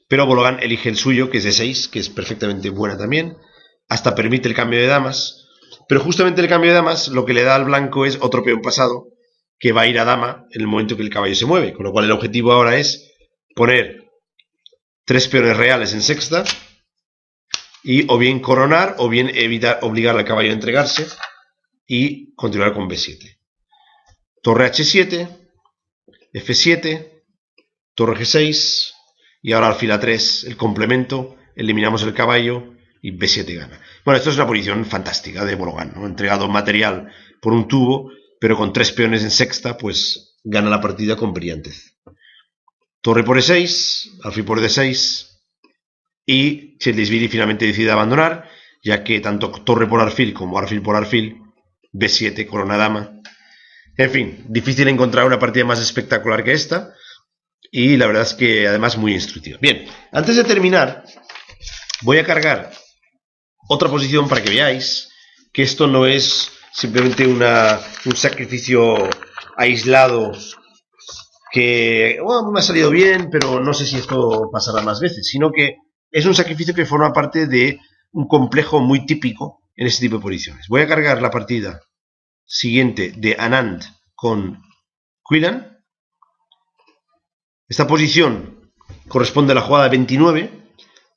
Speaker 1: pero Bologan elige el suyo, que es de 6, que es perfectamente buena también. Hasta permite el cambio de damas. Pero justamente el cambio de damas lo que le da al blanco es otro peón pasado, que va a ir a dama en el momento que el caballo se mueve. Con lo cual el objetivo ahora es poner 3 peones reales en sexta y o bien coronar o bien obligar al caballo a entregarse y continuar con B7. Torre H7, F7, torre G6 y ahora alfil A3, el complemento, eliminamos el caballo y B7 gana. Bueno, esto es una posición fantástica de Bologan, ¿no? Entregado material por un tubo, pero con 3 peones en sexta, pues gana la partida con brillantez. Torre por E6, alfil por D6 y Chetlisvili finalmente decide abandonar, ya que tanto torre por alfil como alfil por alfil, B7, corona dama. En fin, difícil encontrar una partida más espectacular que esta y la verdad es que además muy instructiva. Bien, antes de terminar voy a cargar otra posición para que veáis que esto no es simplemente un sacrificio aislado que me ha salido bien, pero no sé si esto pasará más veces, sino que es un sacrificio que forma parte de un complejo muy típico en este tipo de posiciones. Voy a cargar la partida siguiente de Anand con Quillan. Esta posición corresponde a la jugada 29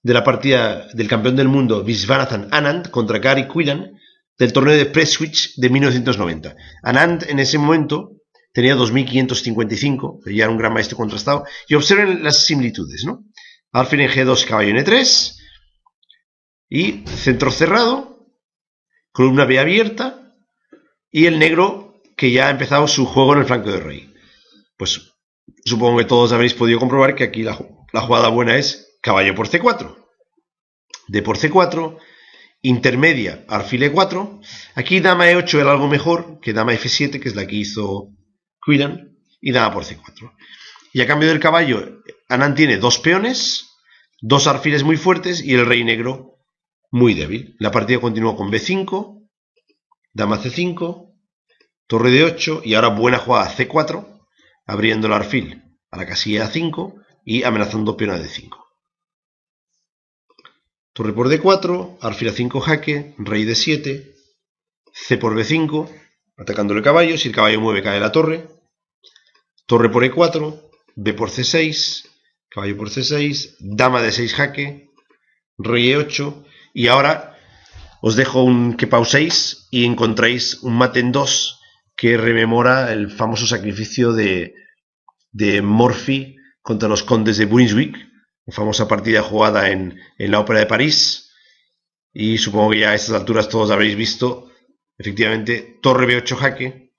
Speaker 1: de la partida del campeón del mundo Viswanathan Anand contra Gary Quillan del torneo de Press Switch de 1990. Anand en ese momento tenía 2555, ya era un gran maestro contrastado, y observen las similitudes, ¿no? Alfil en G2, caballo en E3, y centro cerrado, columna B abierta, y el negro que ya ha empezado su juego en el flanco de rey. Pues supongo que todos habréis podido comprobar que aquí la jugada buena es caballo por C4, D por C4, intermedia, alfil E4, aquí dama E8 era algo mejor que dama F7, que es la que hizo Quillan, y dama por C4. Y a cambio del caballo, Anand tiene 2 peones, 2 alfiles muy fuertes y el rey negro muy débil. La partida continúa con B5, dama C5, torre D8 y ahora buena jugada C4, abriendo el alfil a la casilla A5 y amenazando peón a D5. Torre por D4, alfil A5 jaque, rey D7, C por B5, atacando el caballo. Si el caballo mueve, cae la torre. Torre por E4, B por C6, caballo por C6, dama D6 jaque, rey E8. Y ahora os dejo que pauséis y encontréis un mate en 2 que rememora el famoso sacrificio de Morphy contra los condes de Brunswick, una famosa partida jugada en la Ópera de París, y supongo que ya a estas alturas todos habréis visto, efectivamente, torre B8 jaque,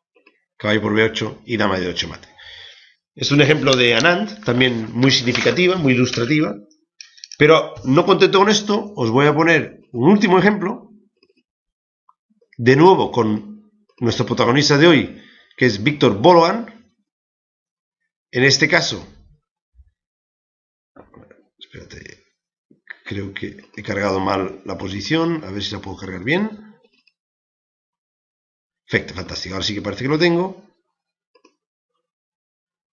Speaker 1: caballo por B8 y dama de 8 mate. Es un ejemplo de Anand, también muy significativa, muy ilustrativa, pero no contento con esto, os voy a poner un último ejemplo, de nuevo con nuestro protagonista de hoy, que es Victor Bologan. En este caso, espérate, creo que he cargado mal la posición, a ver si la puedo cargar bien. Perfecto, fantástico, ahora sí que parece que lo tengo.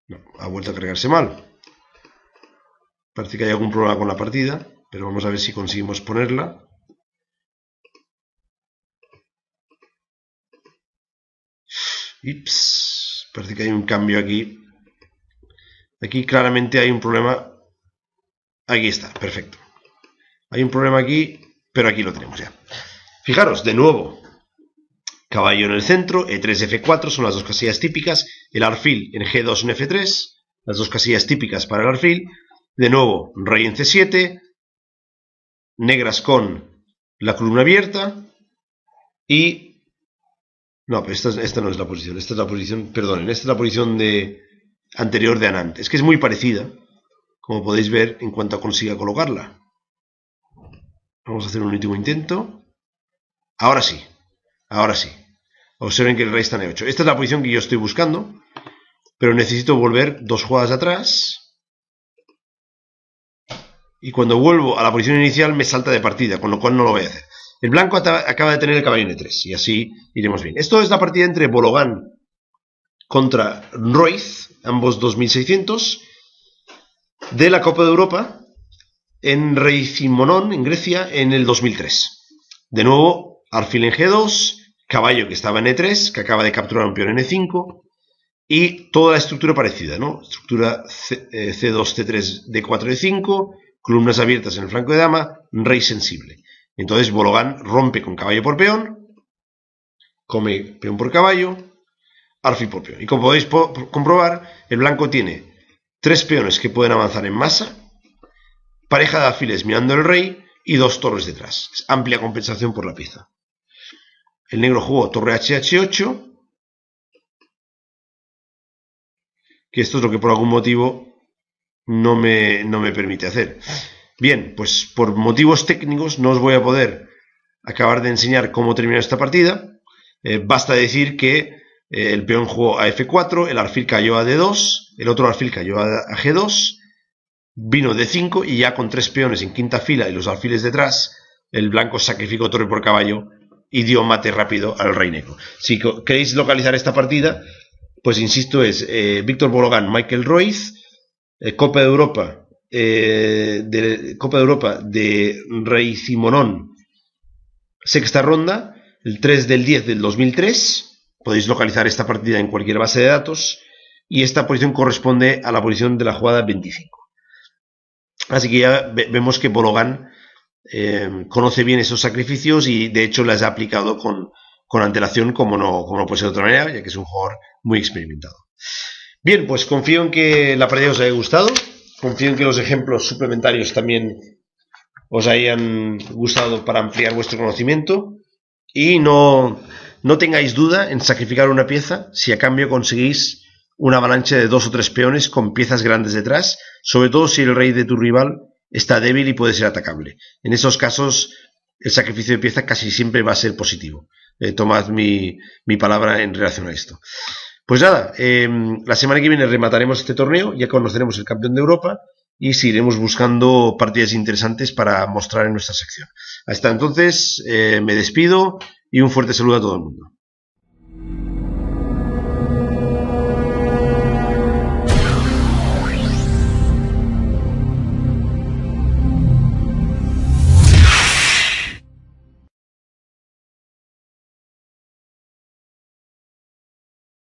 Speaker 1: No, ha vuelto a cargarse mal. Parece que hay algún problema con la partida, pero vamos a ver si conseguimos ponerla. Ips, parece que hay un cambio aquí. Aquí claramente hay un problema. Aquí está, perfecto. Hay un problema aquí, pero aquí lo tenemos ya. Fijaros, de nuevo, caballo en el centro, E3, F4 son las dos casillas típicas, el alfil en G2 en F3, las dos casillas típicas para el alfil. De nuevo, rey en C7, negras con la columna abierta y... No, pero esta no es la posición, esta es la posición, perdonen, esta es la posición anterior de Anand. Es que es muy parecida, como podéis ver, en cuanto consiga colocarla. Vamos a hacer un último intento. Ahora sí, ahora sí. Observen que el rey está en E8. Esta es la posición que yo estoy buscando, pero necesito volver 2 jugadas atrás. Y cuando vuelvo a la posición inicial me salta de partida, con lo cual no lo voy a hacer. El blanco acaba de tener el caballo en E3 y así iremos bien. Esto es la partida entre Bologan contra Royce, ambos 2600, de la Copa de Europa en rey Cimonon, en Grecia, en el 2003. De nuevo, alfil en G2, caballo que estaba en E3, que acaba de capturar un peón en E5, y toda la estructura parecida, ¿no? Estructura C2, C3, D4, D5, columnas abiertas en el flanco de dama, rey sensible. Entonces Bologan rompe con caballo por peón, come peón por caballo, alfil por peón. Y como podéis comprobar, el blanco tiene 3 peones que pueden avanzar en masa, pareja de alfiles mirando el rey y 2 torres detrás. Es amplia compensación por la pieza. El negro jugó torre HH8, que esto es lo que por algún motivo no me permite hacer. Bien, pues por motivos técnicos no os voy a poder acabar de enseñar cómo terminar esta partida. Basta decir que el peón jugó a F4, el alfil cayó a D2, el otro alfil cayó a G2, vino D5 y ya con 3 peones en quinta fila y los alfiles detrás, el blanco sacrificó torre por caballo y dio mate rápido al rey negro. Si queréis localizar esta partida, pues insisto, es Víctor Bologan, Michael Royce, Copa de Europa de Rey Cimonón, sexta ronda, el 3 del 10 del 2003. Podéis localizar esta partida en cualquier base de datos y esta posición corresponde a la posición de la jugada 25. Así que ya vemos que Bologan conoce bien esos sacrificios y de hecho las ha aplicado con antelación como no puede ser de otra manera, ya que es un jugador muy experimentado. Bien, pues confío en que la partida os haya gustado, confío en que los ejemplos suplementarios también os hayan gustado para ampliar vuestro conocimiento y no tengáis duda en sacrificar una pieza si a cambio conseguís una avalancha de 2 o 3 peones con piezas grandes detrás, sobre todo si el rey de tu rival está débil y puede ser atacable. En esos casos el sacrificio de pieza casi siempre va a ser positivo. Tomad mi palabra en relación a esto. Pues nada, la semana que viene remataremos este torneo, ya conoceremos el campeón de Europa y seguiremos buscando partidas interesantes para mostrar en nuestra sección. Hasta entonces, me despido y un fuerte saludo a todo el mundo.